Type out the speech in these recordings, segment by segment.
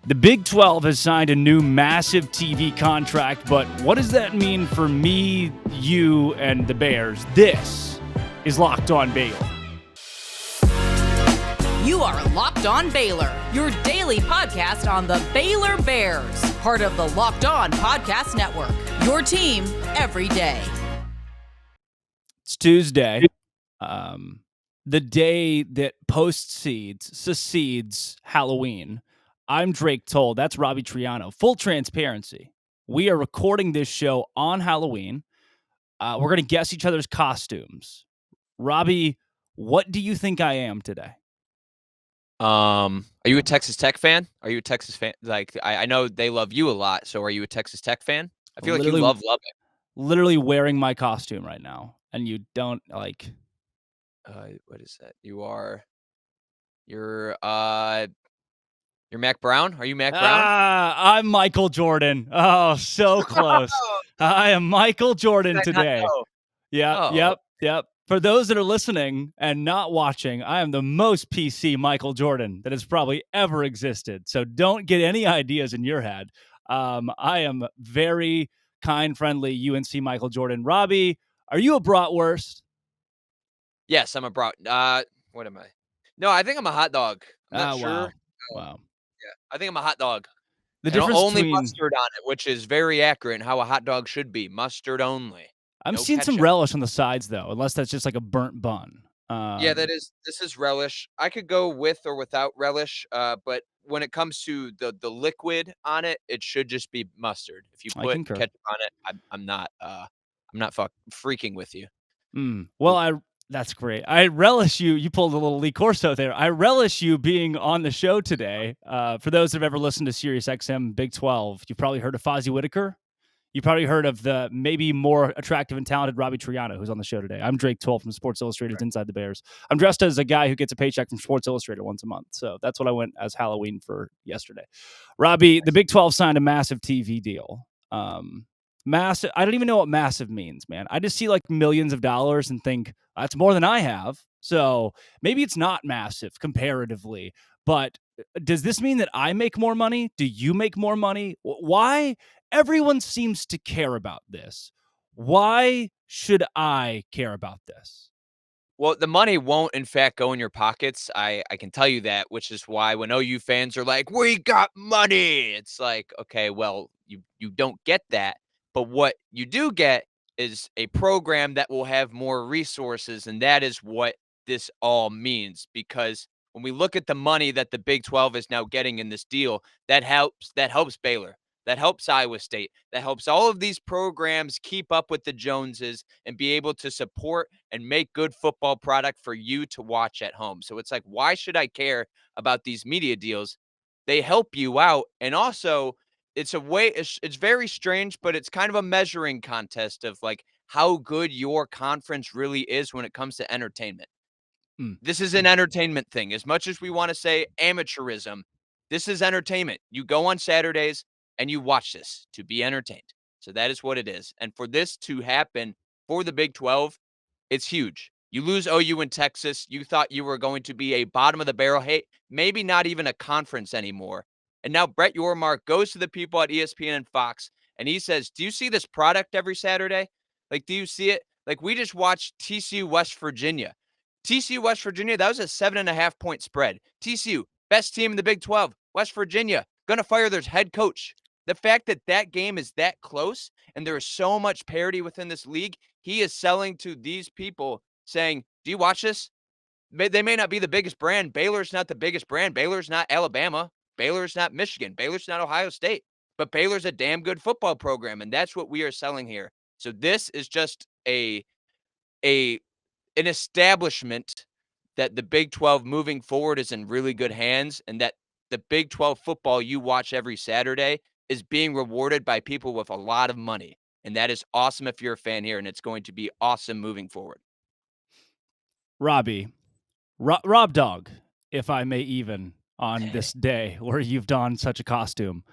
The Big 12 has signed a new massive TV contract, but what does that mean for me, you, and the Bears? This is Locked On Baylor. You are Locked On Baylor, your daily podcast on the Baylor Bears, part of the Locked On Podcast Network, your team every day. It's Tuesday, the day that succeeds Halloween. I'm Drake Toll. That's Robbie Triano. Full transparency. We are recording this show on Halloween. We're going to guess each other's costumes. Robbie, what do you think I am today? Are you a Texas Tech fan? Are you a Texas fan? Like, I know they love you a lot, so are you a Texas Tech fan? I feel like you love Lubbock. Literally wearing my costume right now, and you don't like... what is that? You're Mac Brown? Are you Mac Brown? I'm Michael Jordan. Oh, so close. I am Michael Jordan today. Yep. For those that are listening and not watching, I am the most PC Michael Jordan that has probably ever existed. So don't get any ideas in your head. I am very kind, friendly UNC Michael Jordan. Robbie, are you a bratwurst? Yes, I'm a brat. What am I? No, I think I'm a hot dog. I'm not sure. Wow. Yeah, I think I'm a hot dog. The difference only between mustard on it, which is very accurate in how a hot dog should be. Mustard only. I'm seeing some relish on the sides, though, unless that's just like a burnt bun. Yeah, this is relish. I could go with or without relish, but when it comes to the liquid on it, it should just be mustard. If you put ketchup on it, I'm not freaking with you. Well, that's great. I relish you. You pulled a little Lee Corso there. I relish you being on the show today. For those that have ever listened to Sirius XM Big 12, you've probably heard of Fozzie Whitaker. You probably heard of the maybe more attractive and talented Robbie Triano, who's on the show today. I'm Drake Toll from Sports Illustrated's Inside the Bears. I'm dressed as a guy who gets a paycheck from Sports Illustrated once a month. So that's what I went as Halloween for yesterday. Robbie, the Big 12 signed a massive TV deal. Massive. I don't even know what massive means, man. I just see like millions of dollars and think that's more than I have. So maybe it's not massive comparatively, but does this mean that I make more money? Do you make more money? Why? Everyone seems to care about this. Why should I care about this? Well, the money won't, in fact, go in your pockets. I can tell you that, which is why when OU fans are like, we got money, it's like, okay, well, you don't get that. But what you do get is a program that will have more resources, and that is what this all means. Because when we look at the money that the Big 12 is now getting in this deal, that helps Baylor. That helps Iowa State. That helps all of these programs keep up with the Joneses and be able to support and make good football product for you to watch at home. So it's like, why should I care about these media deals? They help you out. And also, it's very strange, but it's kind of a measuring contest of like how good your conference really is when it comes to entertainment. This is an entertainment thing. As much as we want to say amateurism, this is entertainment. You go on Saturdays and you watch this to be entertained. So that is what it is. And for this to happen for the Big 12, it's huge. You lose OU in Texas. You thought you were going to be a bottom of the barrel. Hey, maybe not even a conference anymore. And now Brett Yormark goes to the people at ESPN and FOX, and he says, do you see this product every Saturday? Like, do you see it? Like, we just watched TCU West Virginia. TCU West Virginia, that was a 7.5 point spread. TCU, best team in the Big 12. West Virginia, going to fire their head coach. The fact that that game is that close and there is so much parity within this league, he is selling to these people saying, do you watch this? They may not be the biggest brand. Baylor's not the biggest brand. Baylor's not Alabama. Baylor's not Michigan. Baylor's not Ohio State. But Baylor's a damn good football program, and that's what we are selling here. So this is just an establishment that the Big 12 moving forward is in really good hands, and that the Big 12 football you watch every Saturday is being rewarded by people with a lot of money. And that is awesome if you're a fan here, and it's going to be awesome moving forward. Robbie, Rob Dog, if I may even, on this day where you've donned such a costume.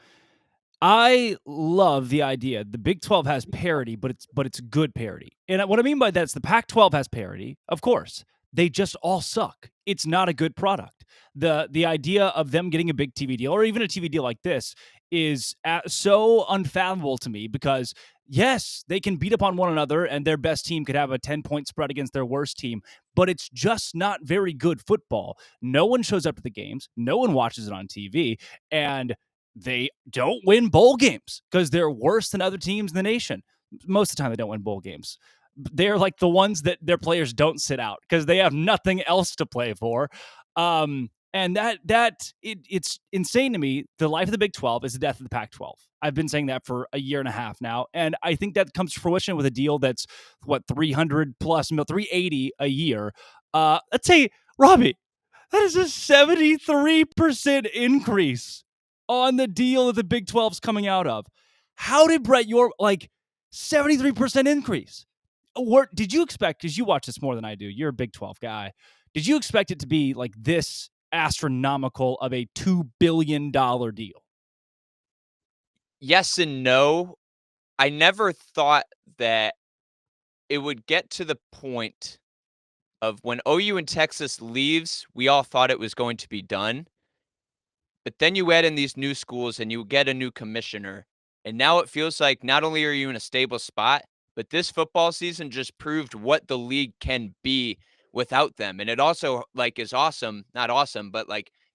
I love the idea. The Big 12 has parity, but it's good parity. And what I mean by that is the Pac-12 has parity, of course. They just all suck. It's not a good product. The idea of them getting a big TV deal or even a TV deal like this is so unfathomable to me because yes, they can beat up on one another and their best team could have a 10-point spread against their worst team, but it's just not very good football. No one shows up to the games, no one watches it on TV, and they don't win bowl games because they're worse than other teams in the nation. Most of the time, they don't win bowl games. They're like the ones that their players don't sit out because they have nothing else to play for. And it's insane to me. The life of the Big 12 is the death of the Pac-12. I've been saying that for a year and a half now, and I think that comes to fruition with a deal that's what 300 plus, 380 a year. Let's say, Robbie, that is a 73% increase on the deal that the Big 12's coming out of. How did Brett Yormark 73% increase? Did you expect, because you watch this more than I do, you're a Big 12 guy, did you expect it to be like this astronomical of a $2 billion deal? Yes and no. I never thought that it would get to the point of when OU and Texas leaves, we all thought it was going to be done. But then you add in these new schools and you get a new commissioner. And now it feels like not only are you in a stable spot, but this football season just proved what the league can be without them. And it also is awesome, not awesome, but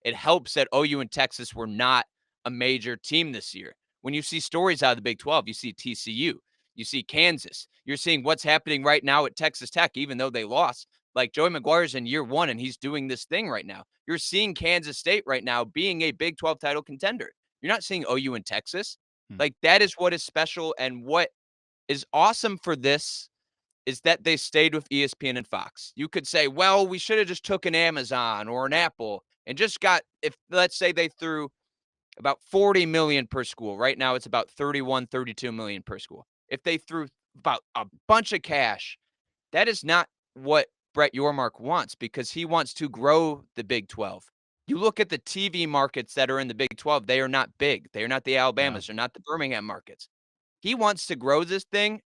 it helps that OU and Texas were not a major team this year. When you see stories out of the Big 12, you see TCU, you see Kansas, you're seeing what's happening right now at Texas Tech, even though they lost. Like Joey McGuire's in year one and he's doing this thing right now. You're seeing Kansas State right now being a Big 12 title contender. You're not seeing OU in Texas. Hmm. That is what is special. And what is awesome for this is that they stayed with ESPN and Fox. You could say, well, we should have just took an Amazon or an Apple and just got, if let's say they threw about 40 million per school. Right now it's about 31, 32 million per school. If they threw about a bunch of cash, that is not what Brett Yormark wants because he wants to grow the Big 12. You look at the TV markets that are in the Big 12, they are not big. They are not the Yeah. Alabamas. They're not the Birmingham markets. He wants to grow this thing,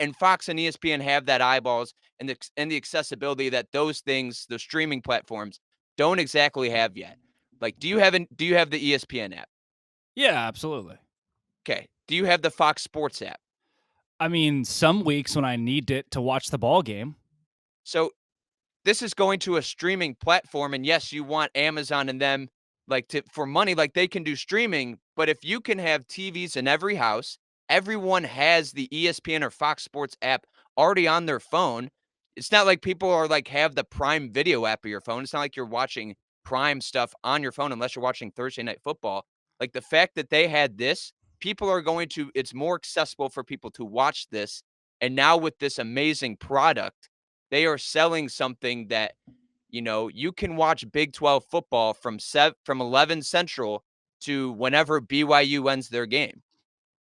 and Fox and ESPN have that eyeballs and the accessibility that those things, the streaming platforms, don't exactly have yet. Do you have the ESPN app? Yeah, absolutely. Okay. Do you have the Fox Sports app? I mean, some weeks when I need it to watch the ball game. So this is going to a streaming platform, and yes, you want Amazon and them for money, they can do streaming. But if you can have TVs in every house, everyone has the ESPN or Fox Sports app already on their phone. It's not like people are have the Prime Video app of your phone. It's not like you're watching Prime stuff on your phone unless you're watching Thursday Night Football. The fact that they had this, people are going to. It's more accessible for people to watch this, and now with this amazing product they are selling something that, you can watch Big 12 football from 11 Central to whenever BYU ends their game.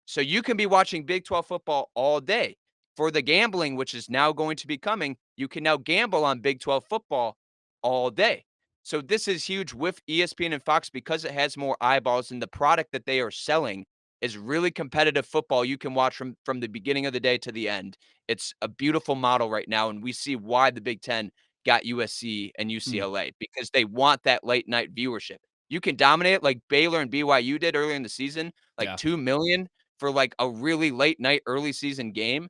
So you can be watching Big 12 football all day. For the gambling, which is now going to be coming, you can now gamble on Big 12 football all day. So this is huge with ESPN and Fox because it has more eyeballs and the product that they are selling is really competitive football you can watch from the beginning of the day to the end. It's a beautiful model right now, and we see why the Big 10 got USC and Hmm. UCLA because they want that late night viewership. You can dominate like Baylor and BYU did earlier in the season, like Yeah. 2 million for a really late night early season game.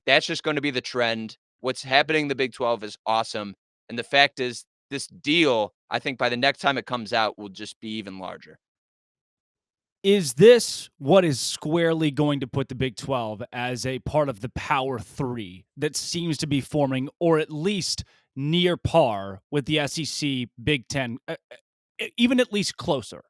That's just going to be the trend. What's happening in the Big 12 is awesome. And the fact is this deal, I think by the next time it comes out will just be even larger. Is this what is squarely going to put the Big 12 as a part of the Power Three that seems to be forming, or at least near par with the SEC, Big 10, even at least closer?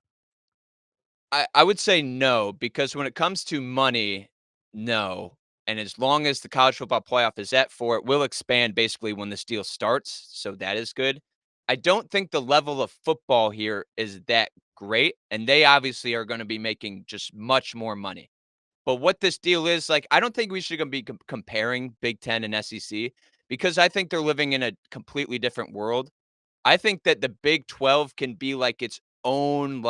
I would say no, because when it comes to money, no. And as long as the college football playoff is at 4, it will expand basically when this deal starts. So that is good. I don't think the level of football here is that great. And they obviously are going to be making just much more money. But what this deal is, I don't think we should be comparing Big 10 and SEC because I think they're living in a completely different world. I think that the Big 12 can be its own,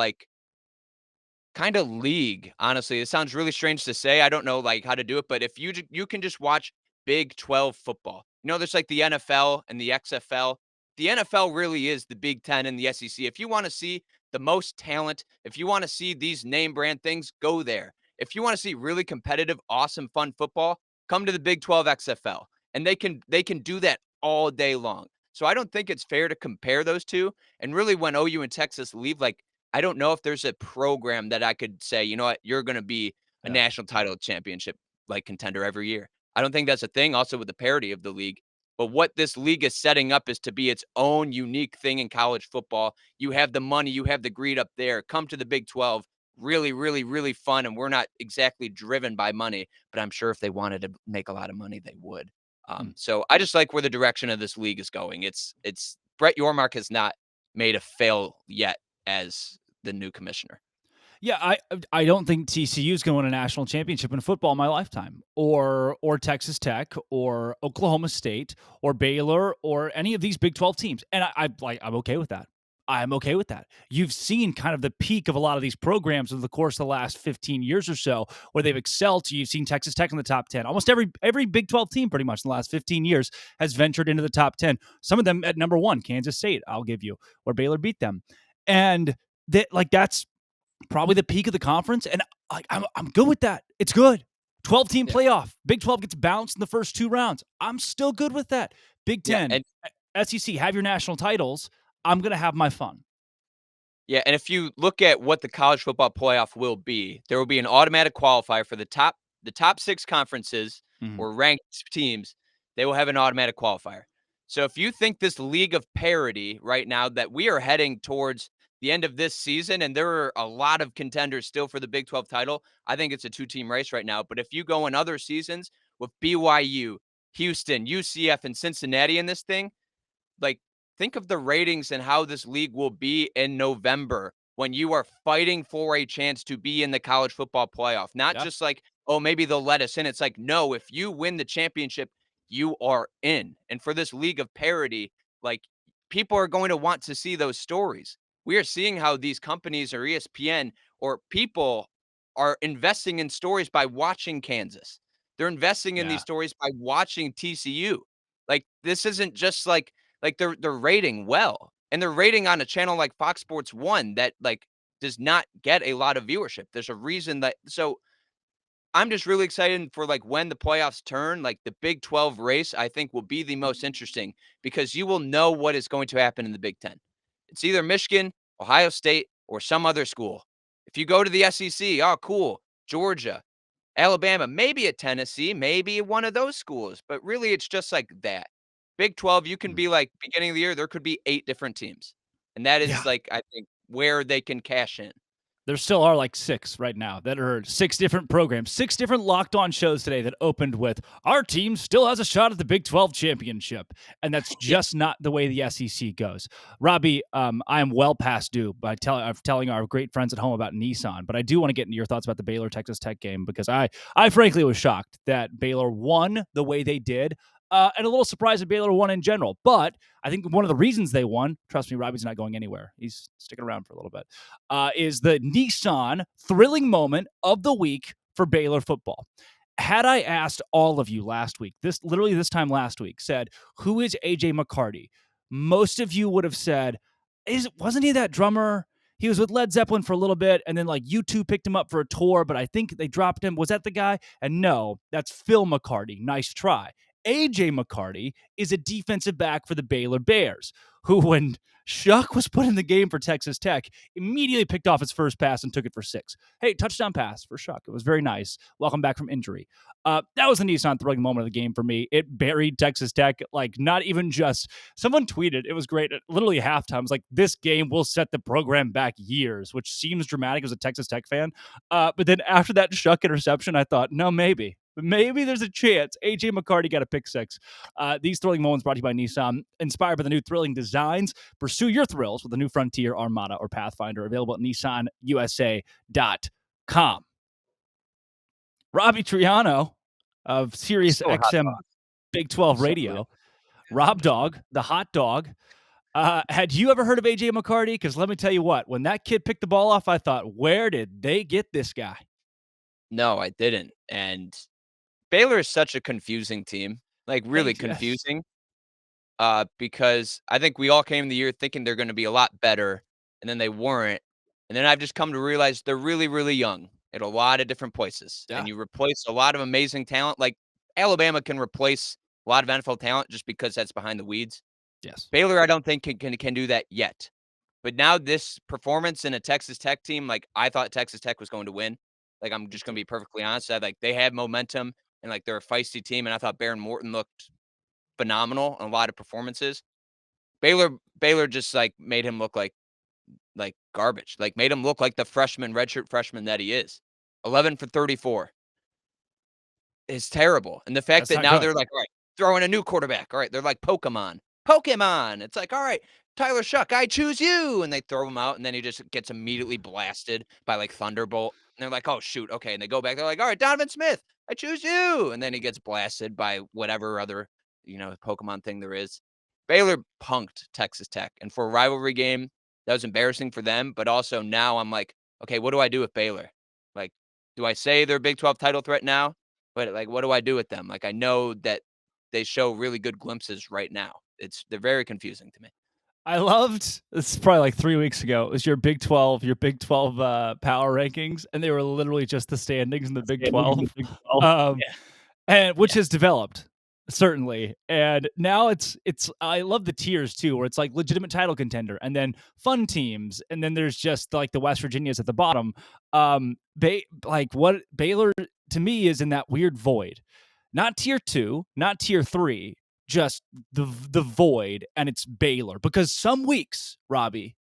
kind of league, honestly. It sounds really strange to say. I don't know how to do it, but if you can just watch Big 12 football. There's the NFL and the XFL. the NFL really is the Big Ten and the SEC. If you want to see the most talent, if you want to see these name brand things, go there. If you want to see really competitive, awesome, fun football, come to the Big 12 XFL. And they can do that all day long. So I don't think it's fair to compare those two. And really, when OU and Texas leave, like, I don't know if there's a program that I could say, you know what, you're going to be a Yeah. national title championship like contender every year. I don't think that's a thing. Also, with the parity of the league. But what this league is setting up is to be its own unique thing in college football. You have the money, you have the greed up there. Come to the Big 12. Really, really, really fun. And we're not exactly driven by money, but I'm sure if they wanted to make a lot of money, they would. Mm. So I just like where the direction of this league is going. It's Brett Yormark has not made a fail yet as the new commissioner. Yeah, I don't think TCU is going to win a national championship in football in my lifetime, or Texas Tech, or Oklahoma State, or Baylor, or any of these Big 12 teams, and I'm okay with that. I'm okay with that. You've seen kind of the peak of a lot of these programs over the course of the last 15 years or so, where they've excelled. You've seen Texas Tech in the top 10. Almost every Big 12 team, pretty much in the last 15 years, has ventured into the top 10. Some of them at number one, Kansas State, I'll give you, where Baylor beat them, and that's probably the peak of the conference, and I'm good with that. It's good. 12-team Yeah. playoff. Big 12 gets bounced in the first two rounds. I'm still good with that. Big Yeah. 10, SEC, have your national titles. I'm gonna have my fun. And if you look at what the college football playoff will be, there will be an automatic qualifier for the top 6 conferences Mhm. or ranked teams. They will have an automatic qualifier. So if you think this league of parity right now that we are heading towards the end of this season and there are a lot of contenders still for the Big 12 title, I think it's a two-team race right now. But if you go in other seasons with BYU, Houston, UCF, and Cincinnati in this thing, like, think of the ratings and how this league will be in November when you are fighting for a chance to be in the college football playoff. Not Yeah. just like, oh, maybe they'll let us in. It's like, no, if you win the championship, you are in. And for this league of parity, like, people are going to want to see those stories. We are seeing how these companies or ESPN or people are investing in stories by watching Kansas. They're investing in these Yeah. stories by watching TCU. Like, this isn't just like they're rating well, and they're rating on a channel like Fox Sports 1 that, like, does not get a lot of viewership. There's a reason that so I'm just really excited for, like, when the playoffs turn, like, the Big 12 race, I think, will be the most interesting because you will know what is going to happen in the Big 10. It's either Michigan, Ohio State, or some other school. If you go to the SEC, oh, cool, Georgia, Alabama, maybe at Tennessee, maybe one of those schools, but really it's just like that. Big 12, you can Mm. be like beginning of the year, there could be 8 different teams. And that is Yeah. like, I think, where they can cash in. There still are like 6 right now that are 6 different programs, 6 different locked on shows today that opened with our team still has a shot at the Big 12 championship. And that's Yeah. just not the way the SEC goes. Robbie, I am well past due by telling our great friends at home about Nissan, but I do want to get into your thoughts about the Baylor Texas Tech game because I frankly was shocked that Baylor won the way they did. And a little surprised that Baylor won in general. But I think one of the reasons they won, trust me, Robbie's not going anywhere. He's sticking around for a little bit, is the Nissan thrilling moment of the week for Baylor football. Had I asked all of you last week, this time last week, said, who is AJ McCarty? Most of you would have said, wasn't he that drummer? He was with Led Zeppelin for a little bit, and then like U2 picked him up for a tour, but I think they dropped him. Was that the guy? And no, that's Phil McCarty. Nice try. AJ McCarty is a defensive back for the Baylor Bears, who, when Shuck was put in the game for Texas Tech, immediately picked off his first pass and took it for 6. Hey, touchdown pass for Shuck. It was very nice. Welcome back from injury. That was the Nissan thrilling moment of the game for me. It buried Texas Tech, like not even just, someone tweeted, it was great, at literally halftime. It was like, this game will set the program back years, which seems dramatic as a Texas Tech fan. But then after that Shuck interception, I thought, no, maybe there's a chance. AJ McCarty got a pick 6. These thrilling moments brought to you by Nissan, inspired by the new thrilling designs. Pursue your thrills with the new Frontier, Armada, or Pathfinder, available at nissanusa.com. Robbie Triano of Sirius Still a hot XM dog. Big 12 Absolutely. Radio, Rob Dog, the hot dog. Had you ever heard of AJ McCarty? Because let me tell you what, when that kid picked the ball off, I thought, where did they get this guy? No, I didn't. And Baylor is such a confusing team, like, really Yes. confusing. because I think we all came the year thinking they're gonna be a lot better, and then they weren't. And then I've just come to realize they're really, really young at a lot of different places, Yeah. and you replace a lot of amazing talent. Like, Alabama can replace a lot of NFL talent just because that's behind the weeds. Yes. Baylor, I don't think can do that yet. But now this performance in a Texas Tech team, like, I thought Texas Tech was going to win. Like, I'm Me just gonna too. be perfectly honest. They had momentum and, like, they're a feisty team, and I thought Baron Morton looked phenomenal in a lot of performances. Baylor just, like, made him look like garbage, like, made him look like the redshirt freshman that he is. 11 for 34 is terrible, and the fact That's that not now good. they're like, "All right, throw in a new quarterback. All right," they're like Pokemon. Pokemon! It's like, "All right, Tyler Shuck, I choose you," and they throw him out, and then he just gets immediately blasted by, like, Thunderbolt, and they're like, "Oh, shoot, okay," and they go back, they're like, "All right, Donovan Smith, I choose you," and then he gets blasted by whatever other, Pokemon thing there is. Baylor punked Texas Tech, and for a rivalry game, that was embarrassing for them, but also now I'm like, "Okay, what do I do with Baylor?" Like, do I say they're a Big 12 title threat now? But, like, what do I do with them? Like, I know that they show really good glimpses right now. They're very confusing to me. I loved this is probably like 3 weeks ago. It was your Big 12 power rankings, and they were literally just the standings in the Big Standings in the 12. Big 12. Um, Yeah, and which yeah. has developed, certainly. And now it's I love the tiers too, where it's like legitimate title contender and then fun teams, and then there's just like the West Virginias at the bottom. Like what Baylor to me is in that weird void. Not tier 2, not tier 3, just the void, and it's Baylor. Because some weeks, Robbie,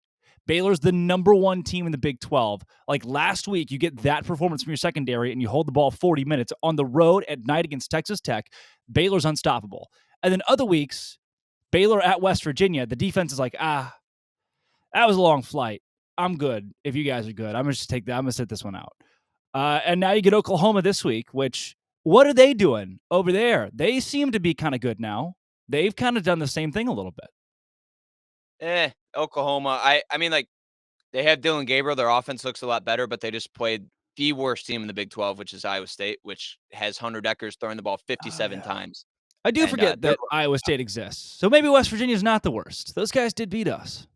Baylor's the number one team in the Big 12. Like last week, you get that performance from your secondary and you hold the ball 40 minutes on the road at night against Texas Tech. Baylor's unstoppable. And then other weeks, Baylor at West Virginia, the defense is like, that was a long flight. I'm good. If you guys are good, I'm going to just take that. I'm going to sit this one out. And now you get Oklahoma this week, which what are they doing over there? They seem to be kind of good now. They've kind of done the same thing a little bit. Oklahoma. I mean, like, they have Dylan Gabriel. Their offense looks a lot better, but they just played the worst team in the Big 12, which is Iowa State, which has Hunter Deckers throwing the ball Oh 57 yeah. times. I do And forget they're that Iowa State exists. So maybe West Virginia is not the worst. Those guys did beat us.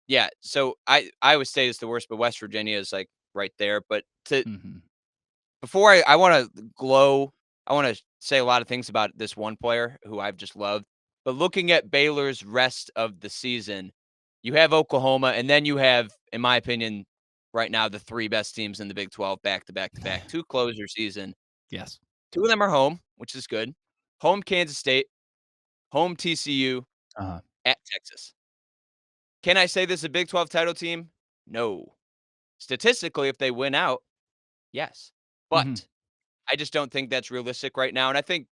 Yeah, so Iowa State is the worst, but West Virginia is, like, right there. But to Mm-hmm. before I wanna glow, I wanna say a lot of things about this one player who I've just loved, but looking at Baylor's rest of the season, you have Oklahoma, and then you have, in my opinion, right now, the 3 best teams in the Big 12 back to back to back, 2 closer season. Yes. 2 of them are home, which is good. Home Kansas State, home TCU, Uh-huh. at Texas. Can I say this is a Big 12 title team? No. Statistically, if they win out, yes. Mm-hmm. But I just don't think that's realistic right now, and I think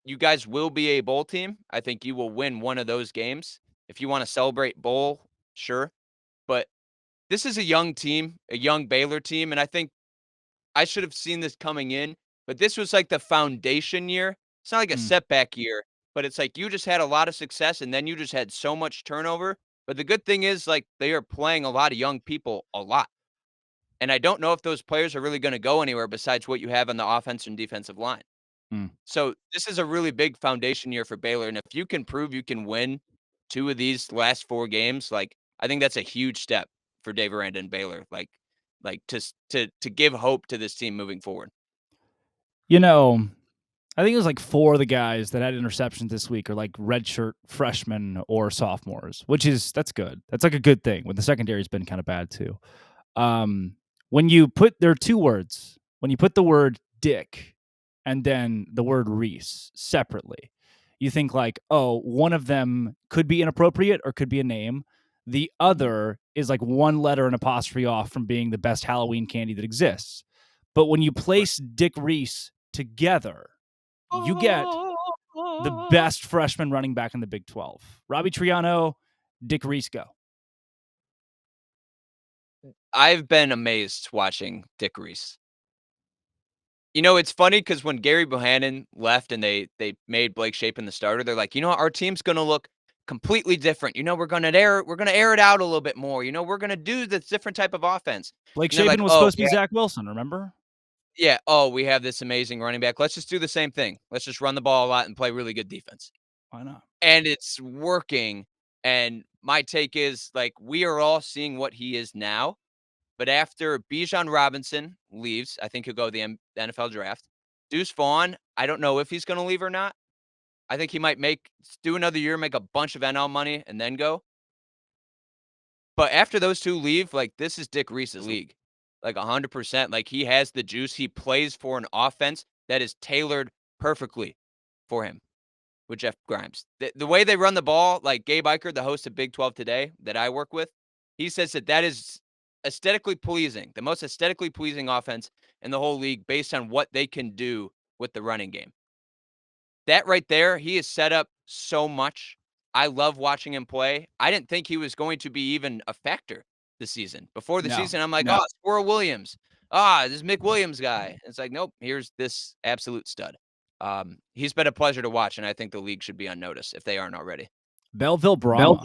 you guys will be a bowl team. I think you will win one of those games. If you wanna celebrate bowl, sure, but this is a young team, a young Baylor team, and I think I should have seen this coming in, but this was like the foundation year. It's not like a Mm. setback year, but it's like you just had a lot of success, and then you just had so much turnover, but the good thing is, like, they are playing a lot of young people a lot, and I don't know if those players are really gonna go anywhere besides what you have on the offense and defensive line. Mm. So, this is a really big foundation year for Baylor, and if you can prove you can win 2 of these last 4 games, like, I think that's a huge step for Dave Aranda and Baylor, to give hope to this team moving forward. You know, I think it was like 4 of the guys that had interceptions this week are like redshirt freshmen or sophomores, that's good. That's like a good thing when the secondary's been kind of bad too. Um, when you put there are 2 words. When you put the word dick and then the word Reese separately, you think like, oh, one of them could be inappropriate or could be a name. The Mhm. other is like one letter and apostrophe off from being the best Halloween candy that exists. But when you Right. place Dick Reese together, you get the best freshman running back in the Big 12. Robbie Triano, Dick Reese go. I've been amazed watching Dick Reese. You know, it's funny because when Gary Bohannon left and they made Blake Shapen the starter, they're like, "You know what? Our team's gonna look completely different. You know, we're gonna air it out a little bit more. You know, we're gonna do this different type of offense." Blake And they're like, Shapen was "Oh, supposed to be yeah, Zach Wilson, remember? yeah. Oh, we have this amazing running back. Let's just do the same thing. Let's just run the ball a lot and play really good defense." Why not? And it's working. And my take is, like, we are all seeing what he is now. But after Bijan Robinson leaves, I think he'll go to the NFL draft. Deuce Vaughn, I don't know if he's going to leave or not. I think he might do another year, make a bunch of NL money, and then go. But after those two leave, like, this is Dick Reese's league, like 100%. Like, he has the juice. He plays for an offense that is tailored perfectly for him with Jeff Grimes. The way they run the ball, like Gabe Eicher, the host of Big 12 Today that I work with, he says that is aesthetically pleasing, the most aesthetically pleasing offense in the whole league based on what they can do with the running game. That right there, he is set up so much. I love watching him play. I didn't think he was going to be even a factor this season. Before the season, I'm like, oh, Squirrel Williams. This Mick Williams guy. It's like, nope, here's this absolute stud. He's been a pleasure to watch, and I think the league should be on notice if they aren't already. Belleville Brahma.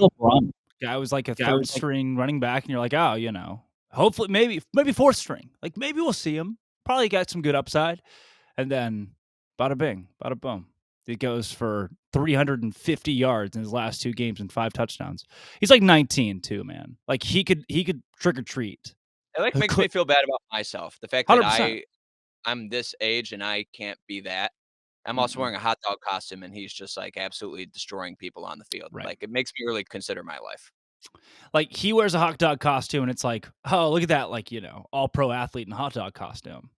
Guy was like a third string running back, and you're like, oh, hopefully maybe fourth string. Like, maybe we'll see him. Probably got some good upside. And then bada bing, bada boom. He goes for 350 yards in his last 2 games and 5 touchdowns. He's like 19 too, man. Like, he could trick or treat. It makes me feel bad about myself. The fact that 100%. I'm this age and I can't be that. I'm also wearing a hot dog costume, and he's just, like, absolutely destroying people on the field. Right. Like, it makes me really consider my life. Like, he wears a hot dog costume, and it's like, oh, look at that, like, all pro athlete in a hot dog costume.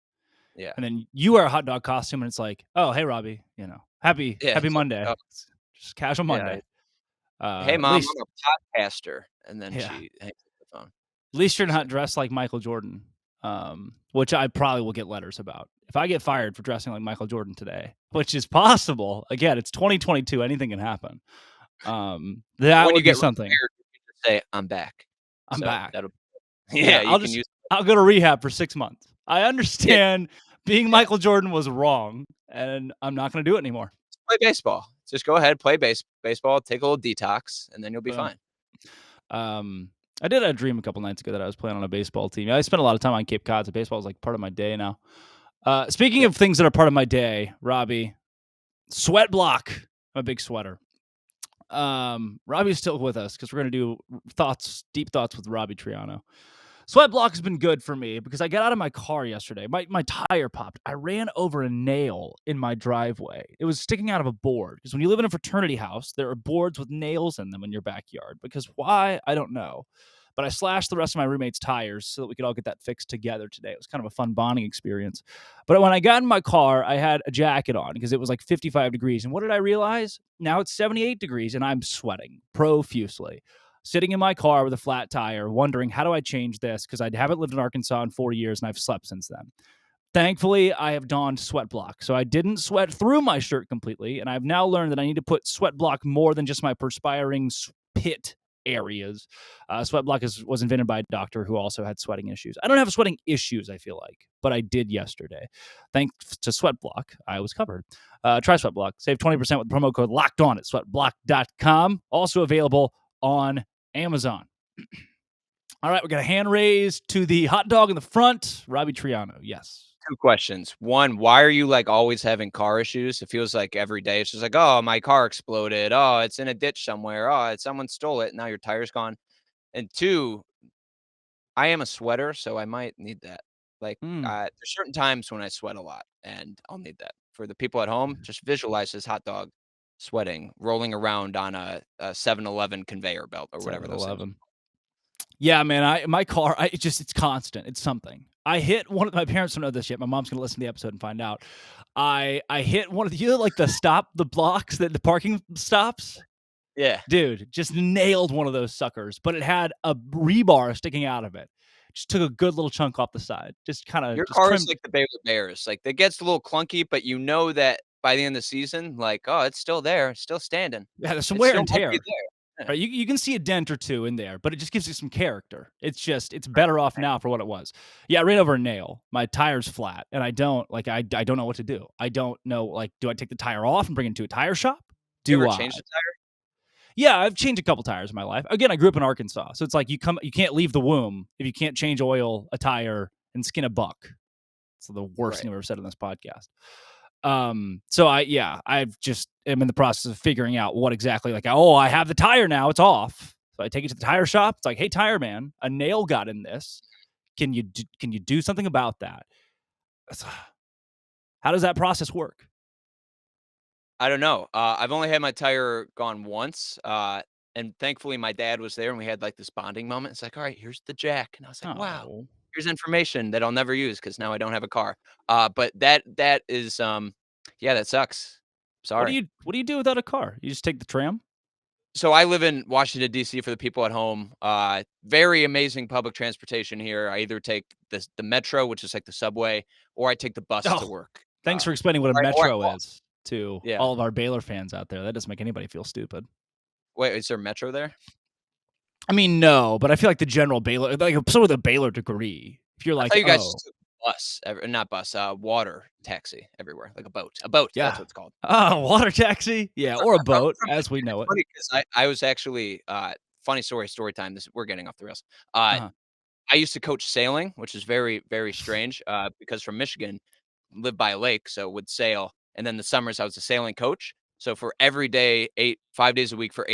Yeah. And then you wear a hot dog costume, and it's like, oh, hey, Robbie, happy Monday. Like, just casual Monday. Hey, Mom, I'm a podcaster. And then she hangs up the phone. At least you're not dressed like Michael Jordan, which I probably will get letters about. If I get fired for dressing like Michael Jordan today, which is possible, again, it's 2022. Anything can happen. That would be something. Fired, you can just say, I'm back. I'm back. I'll go to rehab for 6 months. I understand being Michael Jordan was wrong, and I'm not going to do it anymore. Play baseball. Just go ahead, play baseball, take a little detox, and then you'll be fine. I did have a dream a couple nights ago that I was playing on a baseball team. I spent a lot of time on Cape Cod, so baseball is like part of my day now. Speaking of things that are part of my day, Robbie, sweat block. I'm a big sweater. Robbie's still with us because we're going to do deep thoughts with Robbie Triano. Sweat block has been good for me because I got out of my car yesterday. My tire popped. I ran over a nail in my driveway. It was sticking out of a board because when you live in a fraternity house, there are boards with nails in them in your backyard. Because why? I don't know. But I slashed the rest of my roommate's tires so that we could all get that fixed together today. It was kind of a fun bonding experience. But when I got in my car, I had a jacket on because it was like 55 degrees. And what did I realize? Now it's 78 degrees and I'm sweating profusely. Sitting in my car with a flat tire, wondering, how do I change this? Because I haven't lived in Arkansas in 4 years, and I've slept since then. Thankfully, I have donned sweat block, so I didn't sweat through my shirt completely, and I've now learned that I need to put sweat block more than just my perspiring pit areas. Sweat block was invented by a doctor who also had sweating issues. I don't have sweating issues, I feel like, but I did yesterday. Thanks to sweat block, I was covered. Try sweat block. Save 20% with the promo code LOCKEDON at sweatblock.com. Also available on Amazon. All right, we got a hand raised to the hot dog in the front. Robbie Triano, yes. 2 questions. One, why are you like always having car issues? It feels like every day it's just like, oh, my car exploded. Oh, it's in a ditch somewhere. Oh, someone stole it. Now your tire's gone. And 2, I am a sweater, so I might need that. Like, there's certain times when I sweat a lot, and I'll need that. For the people at home, just visualize this hot dog sweating, rolling around on a 7-Eleven conveyor belt or whatever those things. Yeah, man, my car, it's constant. It's something. I hit one of my parents don't know this yet. My mom's going to listen to the episode and find out. I hit one of the blocks, the parking stops. Yeah. Dude, just nailed one of those suckers, but it had a rebar sticking out of it. Just took a good little chunk off the side. Just kind of. Your car is like the Baylor Bears. Like, it gets a little clunky, but you know that by the end of the season, like, oh, it's still there. It's still standing. Yeah, there's some wear and tear. Yeah. Right, you can see a dent or two in there, but it just gives you some character. It's better off now for what it was. Yeah, I ran over a nail. My tire's flat, and I don't know what to do. I don't know, like, do I take the tire off and bring it to a tire shop? You ever change the tire? Yeah, I've changed a couple tires in my life. Again, I grew up in Arkansas, so it's like you can't leave the womb if you can't change oil, a tire, and skin a buck. It's the worst thing I've ever said on this podcast. So I've just am in the process of figuring out what exactly like, oh, I have the tire now, it's off. So I take it to the tire shop. It's like, hey, tire man, a nail got in this. Can you do something about that? How does that process work? I don't know. I've only had my tire gone once, and thankfully my dad was there, and we had like this bonding moment. It's like, all right, here's the jack, and I was like, wow, Oh, here's information that I'll never use because now I don't have a car. But that is, yeah, that sucks. Sorry. what do you do without a car? You just take the tram? So I live in Washington D.C. for the people at home. Very amazing public transportation here. I either take the metro, which is like the subway, or I take the bus to Oh, work. thanks for explaining what a Or I metro walk. is to Yeah. all of our Baylor fans out there. That doesn't make anybody feel stupid. Wait, is there metro there? I mean, no, but I feel like the general Baylor, like someone with a Baylor degree, if you're I like, thought you guys oh, just took bus, not bus, water taxi everywhere, like a boat. A boat, that's yeah, what it's called. oh, water taxi, yeah, or a boat as we It's know it. funny 'cause I was actually, funny story time, this we're getting off the rails. Uh, Uh-huh. I used to coach sailing, which is very, very strange, because from Michigan, lived by a lake, so would sail, and then the summers, I was a sailing coach, so for every day, 5 days a week for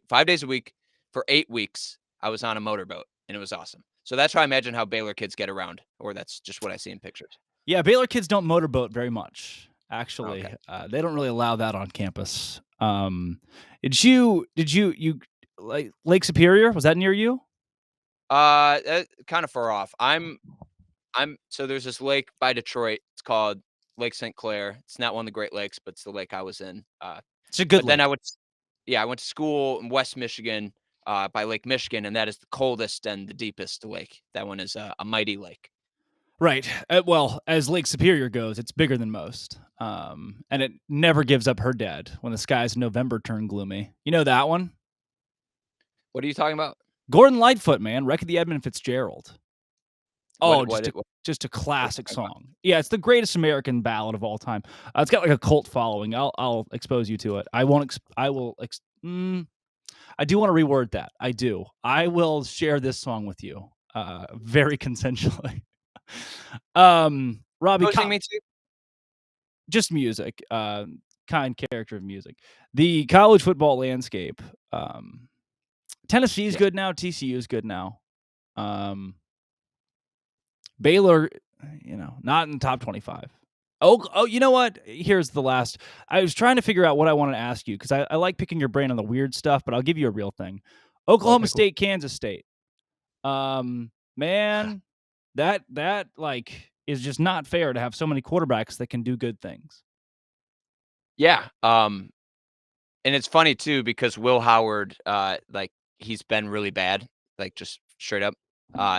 5 days a week for 8 weeks, I was on a motorboat, and it was awesome. So that's how I imagine how Baylor kids get around, or that's just what I see in pictures. Yeah, Baylor kids don't motorboat very much. Okay. Actually, they don't really allow that on campus. Did you like Lake Superior? Was that near you? Kinda far off. I'm so there's this lake by Detroit, it's called Lake St. Clair. It's not one of the Great Lakes, but it's the lake I was in, It's a good but then lake. I went to school in West Michigan, by Lake Michigan, and that is the coldest and the deepest lake. That one is a mighty lake. Right. Well, as Lake Superior goes, it's bigger than most. And it never gives up her dead when the skies in November turn gloomy. You know that one? What are you talking about? Gordon Lightfoot, man, Wreck of the Edmund Fitzgerald. What Oh, what just a it what just a what are you classic talking about? song. Yeah, it's the greatest American ballad of all time. It's got like a cult following. I'll expose you to it. I won't. I will. I do want to reword that. I do. I will share this song with you. Very consensually. Robbie, Exposing me to? just music. Kind character of music. The college football landscape. Um, Tennessee's Yes. good now. TCU is good now. Um, Baylor, not in the top 25. Oh, you know what? Here's the last. I was trying to figure out what I wanted to ask you because I like picking your brain on the weird stuff, but I'll give you a real thing. Oklahoma Okay, cool. State, Kansas State. Man, that like is just not fair to have so many quarterbacks that can do good things. Yeah, and it's funny too because Will Howard, like, he's been really bad, like, just straight up.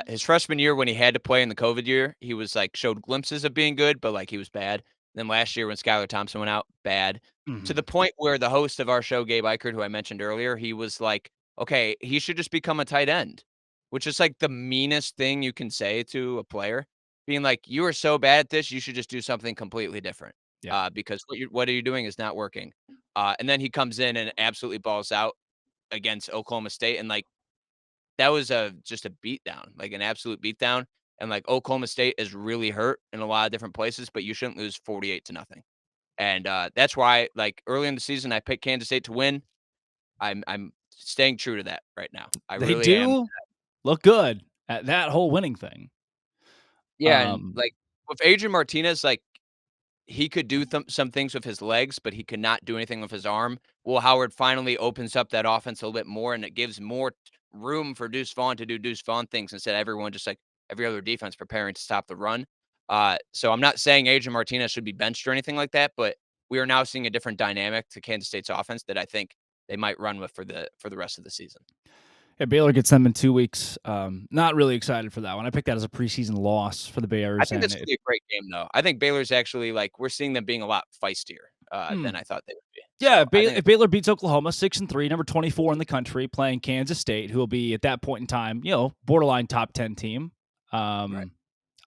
His freshman year when he had to play in the COVID year, he was, like, showed glimpses of being good, but, like, he was bad. Then last year when Skylar Thompson went out, bad. To the Mhm. point where the host of our show, Gabe Ikard, who I mentioned earlier, he was like, "Okay, he should just become a tight end," which is, like, the meanest thing you can say to a player, being like, "You are so bad at this, you should just do something completely different, Yeah. because what are you doing is not working." And then he comes in and absolutely balls out against Oklahoma State, and, like, that was just a beatdown, like, an absolute beatdown, and, like, Oklahoma State is really hurt in a lot of different places, but you shouldn't lose 48 to nothing. And, that's why, like, early in the season, I picked Kansas State to win. I'm staying true to that right now. I They really am. do look good at that whole winning thing. Yeah, and, Um, like, with Adrian Martinez, like, he could do some things with his legs, but he could not do anything with his arm. Will Howard finally opens up that offense a little bit more, and it gives more room for Deuce Vaughn to do Deuce Vaughn things instead of everyone just like every other defense preparing to stop the run. So I'm not saying Adrian Martinez should be benched or anything like that, but we are now seeing a different dynamic to Kansas State's offense that I think they might run with for the rest of the season. yeah, Baylor gets them in 2 weeks. Not really excited for that one. I picked that as a preseason loss for the I Bears, think and that's gonna it. be a great game, though. I think Baylor's actually like we're seeing them being a lot feistier Hmm. than I thought they would be. Yeah, So I think If Baylor beats Oklahoma 6-3, number 24 in the country, playing Kansas State, who will be at that point in time, borderline top 10 team. right. Um,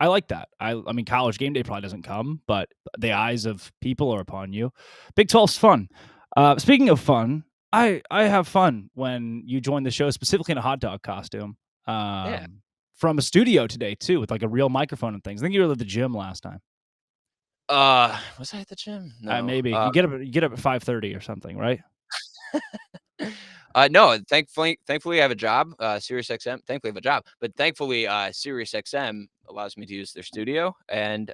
I like that. I mean, college game day probably doesn't come, but the eyes of people are upon you. Big 12's fun. Speaking of fun, I have fun when you join the show, specifically in a hot dog costume. Yeah. From a studio today too, with like a real microphone and things. I think you were at the gym last time. Was I at the gym? No. Maybe you get up at 5:30 or something, right? No, thankfully I have a job, SiriusXM. Thankfully I have a job, but thankfully SiriusXM allows me to use their studio, and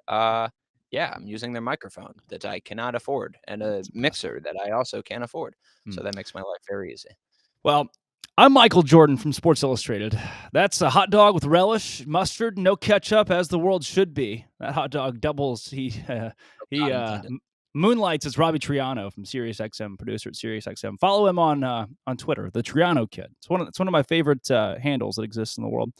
yeah, I'm using their microphone that I cannot afford, and a mixer that I also can't afford. So that makes my life very easy. Well, I'm Michael Jordan from Sports Illustrated. That's a hot dog with relish, mustard, no ketchup, as the world should be. That hot dog doubles. He moonlights as Robbie Triano from SiriusXM, producer at SiriusXM. Follow him on Twitter, the Triano Kid. It's one of my favorite handles that exists in the world.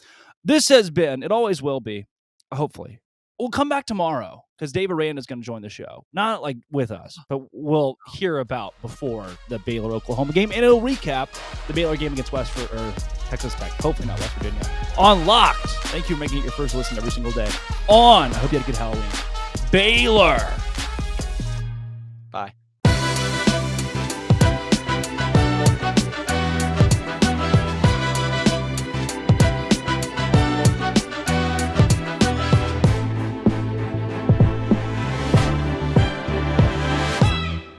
This has been, it always will be, hopefully. We'll come back tomorrow because Dave Aranda is going to join the show. Not like with us, but we'll hear about before the Baylor-Oklahoma game, and it'll recap the Baylor game against Texas Tech. Hopefully not West Virginia. On Locked. Thank you for making it your first listen every single day. I hope you had a good Halloween. Baylor.